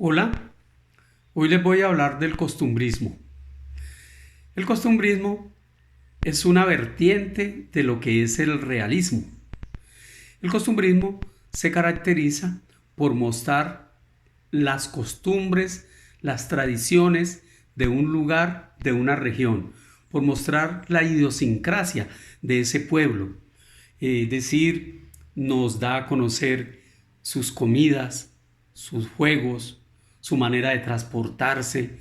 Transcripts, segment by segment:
Hola, hoy les voy a hablar del costumbrismo. El costumbrismo es una vertiente de lo que es el realismo. El costumbrismo se caracteriza por mostrar las costumbres, las tradiciones de un lugar, de una región, por mostrar la idiosincrasia de ese pueblo. Es decir, nos da a conocer sus comidas, sus juegos, su manera de transportarse,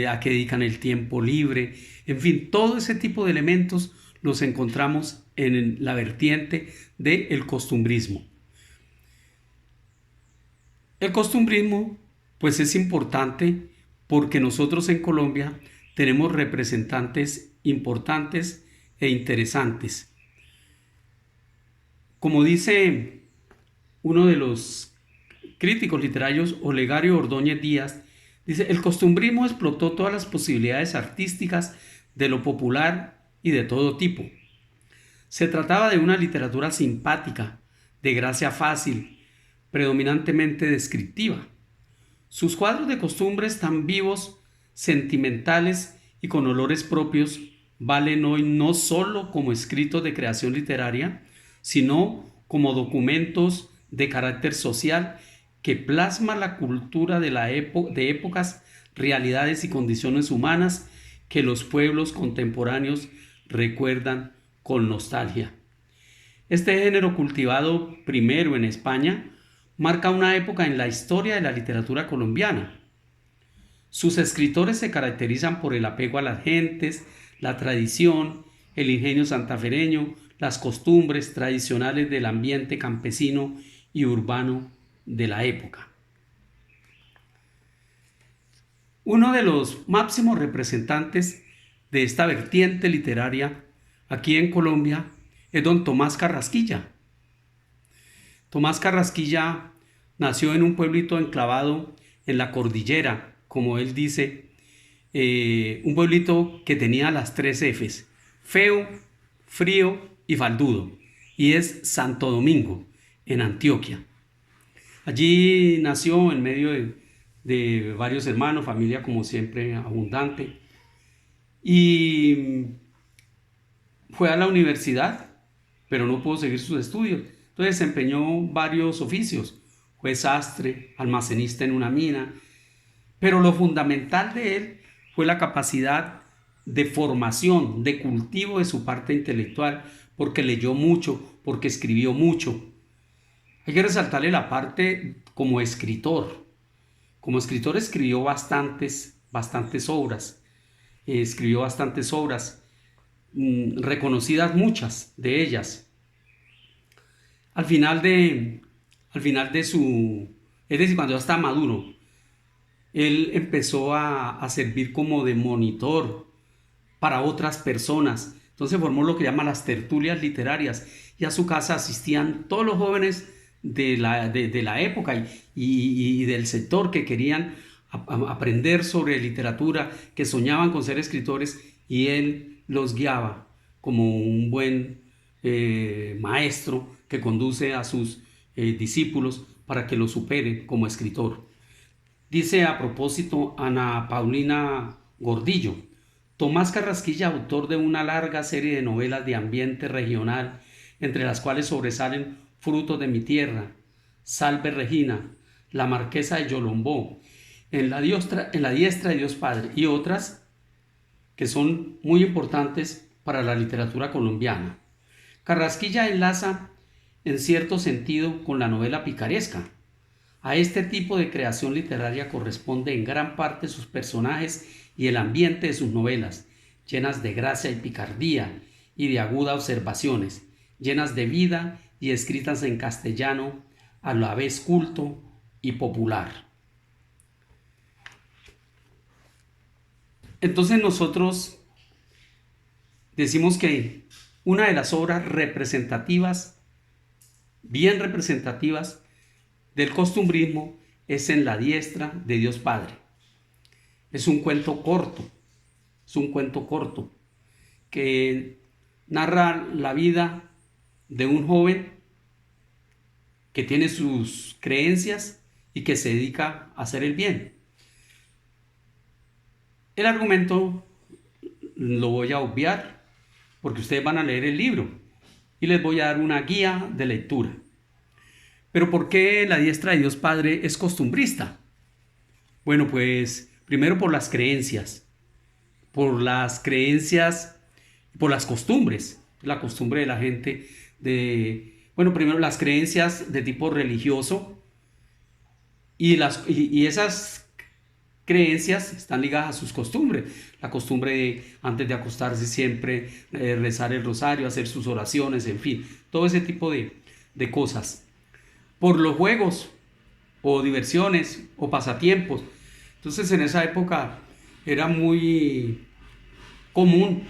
a qué dedican el tiempo libre, en fin, todo ese tipo de elementos los encontramos en la vertiente del costumbrismo. El costumbrismo, pues es importante porque nosotros en Colombia tenemos representantes importantes e interesantes. Como dice uno de los críticos literarios, Olegario Ordóñez Díaz, dice: el costumbrismo explotó todas las posibilidades artísticas de lo popular y de todo tipo. Se trataba de una literatura simpática, de gracia fácil, predominantemente descriptiva. Sus cuadros de costumbres tan vivos, sentimentales y con olores propios valen hoy no sólo como escritos de creación literaria, sino como documentos de carácter social que plasma la cultura de épocas, realidades y condiciones humanas que los pueblos contemporáneos recuerdan con nostalgia. Este género, cultivado primero en España, marca una época en la historia de la literatura colombiana. Sus escritores se caracterizan por el apego a las gentes, la tradición, el ingenio santafereño, las costumbres tradicionales del ambiente campesino y urbano de la época. Uno de los máximos representantes de esta vertiente literaria aquí en Colombia es don Tomás Carrasquilla. Tomás Carrasquilla nació en un pueblito enclavado en la cordillera, como él dice, un pueblito que tenía las tres Fs: feo, frío y faldudo, y es Santo Domingo, en Antioquia. Allí nació en medio de varios hermanos, familia como siempre abundante, y fue a la universidad, pero no pudo seguir sus estudios. Entonces desempeñó varios oficios: fue sastre, almacenista en una mina, pero lo fundamental de él fue la capacidad de formación, de cultivo de su parte intelectual, porque leyó mucho, porque escribió mucho. Hay que resaltarle la parte como escritor. Como escritor escribió bastantes obras. Escribió bastantes obras, reconocidas muchas de ellas. Al final de, al final de su, es decir, cuando ya está maduro, él empezó a servir como de monitor para otras personas. Entonces formó lo que llama las tertulias literarias, y a su casa asistían todos los jóvenes de la época y del sector que querían aprender sobre literatura, que soñaban con ser escritores, y él los guiaba como un buen maestro que conduce a sus discípulos para que lo superen como escritor. Dice a propósito Ana Paulina Gordillo: Tomás Carrasquilla, autor de una larga serie de novelas de ambiente regional, entre las cuales sobresalen Frutos de mi tierra, Salve Regina, La Marquesa de Yolombó, en la diestra de Dios Padre, y otras que son muy importantes para la literatura colombiana. Carrasquilla enlaza en cierto sentido con la novela picaresca. A este tipo de creación literaria corresponde en gran parte sus personajes y el ambiente de sus novelas, llenas de gracia y picardía y de agudas observaciones, llenas de vida y escritas en castellano, a la vez culto y popular. Entonces nosotros decimos que una de las obras representativas, bien representativas, del costumbrismo es En la diestra de Dios Padre. Es un cuento corto, que narra la vida de un joven que tiene sus creencias y que se dedica a hacer el bien. El argumento lo voy a obviar porque ustedes van a leer el libro y les voy a dar una guía de lectura. Pero ¿por qué la diestra de Dios Padre es costumbrista? Bueno, pues primero por las creencias, por las costumbres, la costumbre de la gente primero las creencias de tipo religioso y esas creencias están ligadas a sus costumbres. La costumbre de antes de acostarse siempre rezar el rosario, hacer sus oraciones, en fin, todo ese tipo de cosas. Por los juegos o diversiones o pasatiempos. Entonces en esa época era muy común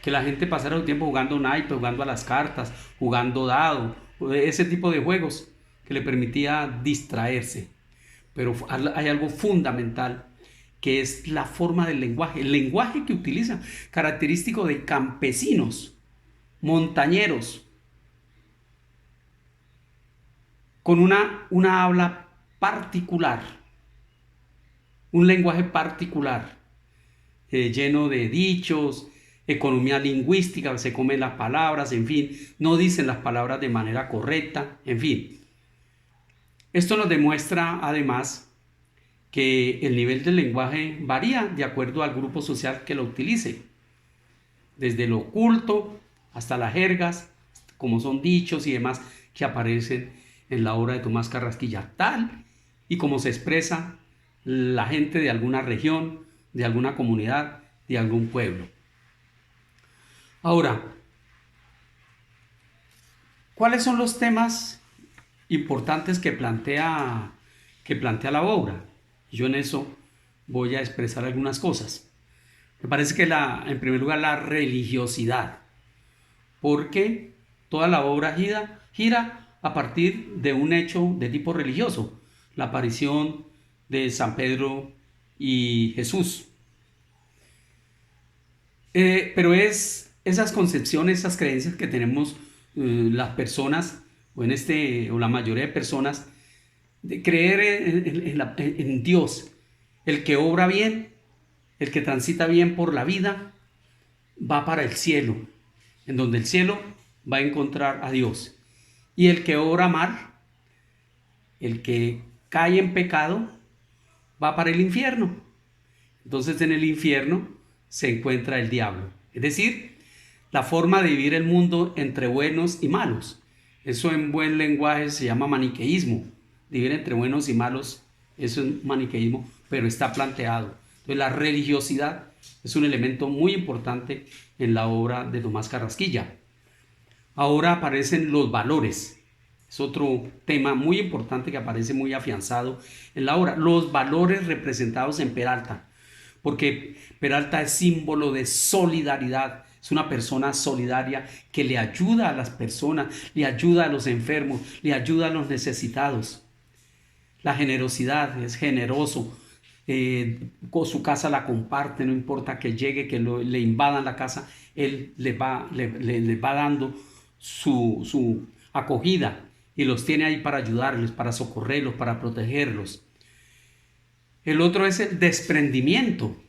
que la gente pasara su tiempo jugando naipes, jugando a las cartas, jugando dado, ese tipo de juegos que le permitía distraerse. Pero hay algo fundamental que es la forma del lenguaje, el lenguaje que utiliza, característico de campesinos, montañeros, con una habla particular, un lenguaje particular, lleno de dichos, economía lingüística, se comen las palabras, en fin, no dicen las palabras de manera correcta, en fin. Esto nos demuestra además que el nivel del lenguaje varía de acuerdo al grupo social que lo utilice, desde lo culto hasta las jergas, como son dichos y demás que aparecen en la obra de Tomás Carrasquilla, tal y como se expresa la gente de alguna región, de alguna comunidad, de algún pueblo. Ahora, ¿cuáles son los temas importantes que plantea la obra? Yo en eso voy a expresar algunas cosas. Me parece que en primer lugar la religiosidad, porque toda la obra gira a partir de un hecho de tipo religioso, la aparición de San Pedro y Jesús. Pero es esas concepciones, esas creencias que tenemos las personas, o la mayoría de personas, de creer en Dios, el que obra bien, el que transita bien por la vida, va para el cielo, en donde el cielo va a encontrar a Dios. Y el que obra mal, el que cae en pecado, va para el infierno. Entonces en el infierno se encuentra el diablo. Es decir, la forma de vivir el mundo entre buenos y malos. Eso en buen lenguaje se llama maniqueísmo. Vivir entre buenos y malos, eso es maniqueísmo, pero está planteado. Entonces la religiosidad es un elemento muy importante en la obra de Tomás Carrasquilla. Ahora aparecen los valores. Es otro tema muy importante que aparece muy afianzado en la obra. Los valores representados en Peralta, porque Peralta es símbolo de solidaridad. Es una persona solidaria que le ayuda a las personas, le ayuda a los enfermos, le ayuda a los necesitados. La generosidad, es generoso. Con su casa la comparte, no importa que llegue, que le invadan la casa, él les va dando su acogida y los tiene ahí para ayudarles, para socorrerlos, para protegerlos. El otro es el desprendimiento.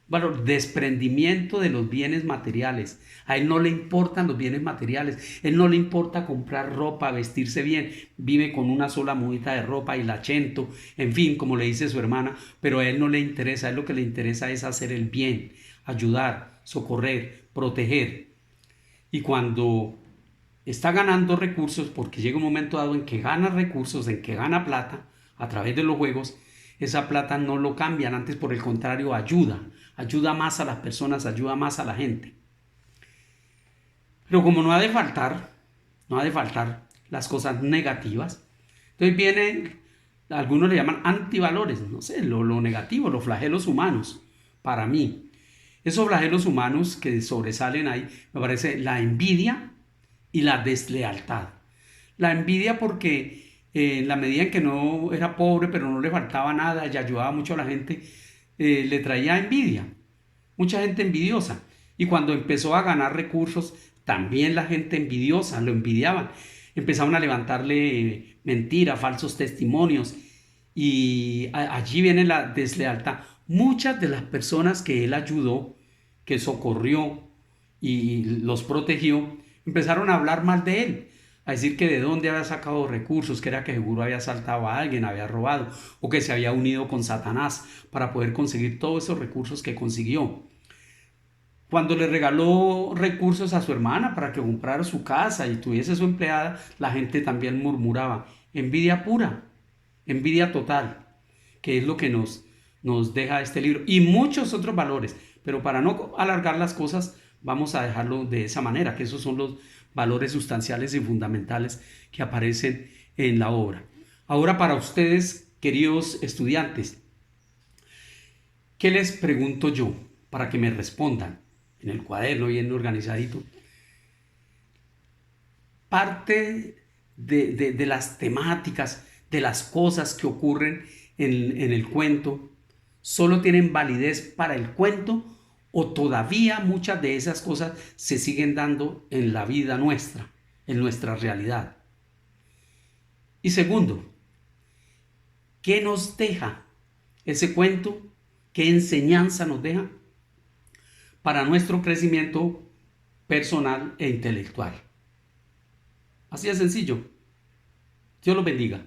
Bueno, desprendimiento de los bienes materiales. A él no le importan los bienes materiales. Él no le importa comprar ropa, vestirse bien. Vive con una sola mudita de ropa y la chento, en fin, como le dice su hermana. Pero a él no le interesa. A él lo que le interesa es hacer el bien, ayudar, socorrer, proteger. Y cuando está ganando recursos, porque llega un momento dado en que gana recursos, en que gana plata a través de los juegos, esa plata no lo cambian, antes por el contrario ayuda más a las personas, ayuda más a la gente. Pero como no ha de faltar las cosas negativas, entonces vienen, algunos le llaman antivalores, no sé, lo negativo, los flagelos humanos, para mí. Esos flagelos humanos que sobresalen ahí, me parece la envidia y la deslealtad. La envidia porque en la medida en que no era pobre, pero no le faltaba nada y ayudaba mucho a la gente, le traía envidia, mucha gente envidiosa. Y cuando empezó a ganar recursos, también la gente envidiosa, lo envidiaban. Empezaron a levantarle mentiras, falsos testimonios. y allí viene la deslealtad. Muchas de las personas que él ayudó, que socorrió y los protegió, empezaron a hablar mal de él, a decir que de dónde había sacado recursos, que era que seguro había asaltado a alguien, había robado, o que se había unido con Satanás para poder conseguir todos esos recursos que consiguió. Cuando le regaló recursos a su hermana para que comprara su casa y tuviese su empleada, la gente también murmuraba. Envidia pura, envidia total, que es lo que nos deja este libro. Y muchos otros valores, pero para no alargar las cosas, vamos a dejarlo de esa manera, que esos son los valores sustanciales y fundamentales que aparecen en la obra. Ahora para ustedes, queridos estudiantes, ¿qué les pregunto yo para que me respondan en el cuaderno bien organizadito? Parte de las temáticas, de las cosas que ocurren en el cuento, solo tienen validez para el cuento o todavía muchas de esas cosas se siguen dando en la vida nuestra, en nuestra realidad. Y segundo, ¿qué nos deja ese cuento? ¿Qué enseñanza nos deja para nuestro crecimiento personal e intelectual? Así de sencillo. Dios los bendiga.